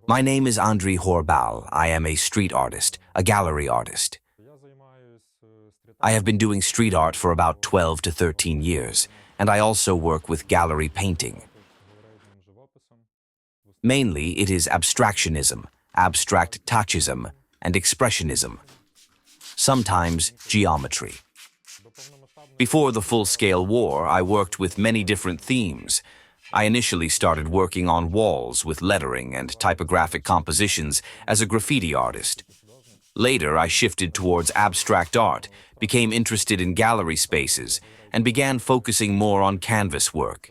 My name is Andrii Horbal. I am a street artist, a gallery artist. I have been doing street art for about 12 to 13 years, and I also work with gallery painting. Mainly, it is abstractionism, abstract touchism, and expressionism. Sometimes geometry. Before the full-scale war, I worked with many different themes. I initially started working on walls with lettering and typographic compositions as a graffiti artist. Later, I shifted towards abstract art, became interested in gallery spaces, and began focusing more on canvas work.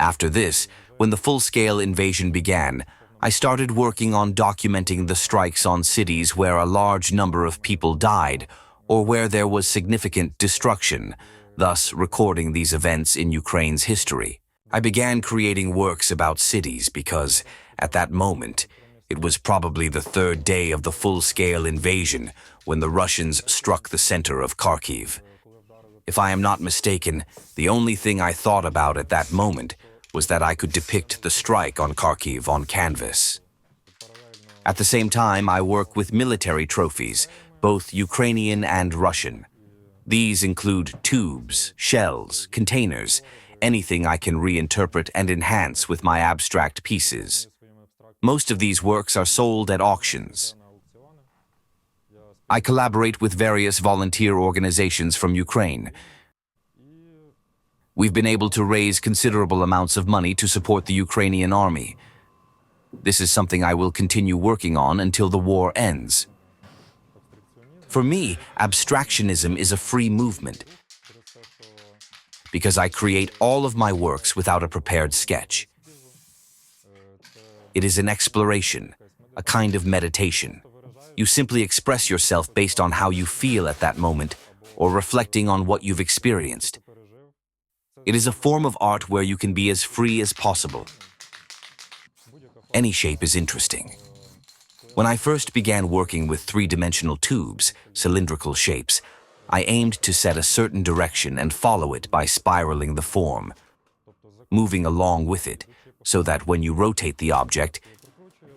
After this, when the full-scale invasion began, I started working on documenting the strikes on cities where a large number of people died or where there was significant destruction, thus recording these events in Ukraine's history. I began creating works about cities because, at that moment, it was probably the third day of the full-scale invasion when the Russians struck the center of Kharkiv. If I am not mistaken, the only thing I thought about at that moment was that I could depict the strike on Kharkiv on canvas. At the same time, I work with military trophies, both Ukrainian and Russian. These include tubes, shells, containers, anything I can reinterpret and enhance with my abstract pieces. Most of these works are sold at auctions. I collaborate with various volunteer organizations from Ukraine. We've been able to raise considerable amounts of money to support the Ukrainian army. This is something I will continue working on until the war ends. For me, abstractionism is a free movement because I create all of my works without a prepared sketch. It is an exploration, a kind of meditation. You simply express yourself based on how you feel at that moment or reflecting on what you've experienced. It is a form of art where you can be as free as possible. Any shape is interesting. When I first began working with three-dimensional tubes, cylindrical shapes, I aimed to set a certain direction and follow it by spiraling the form, moving along with it, so that when you rotate the object,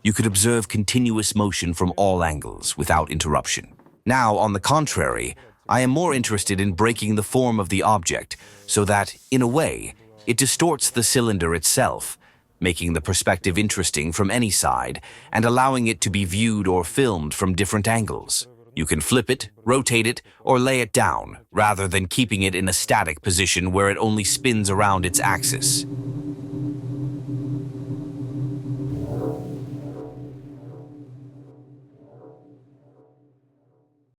you could observe continuous motion from all angles without interruption. Now, on the contrary, I am more interested in breaking the form of the object so that, in a way, it distorts the cylinder itself, making the perspective interesting from any side and allowing it to be viewed or filmed from different angles. You can flip it, rotate it, or lay it down, rather than keeping it in a static position where it only spins around its axis.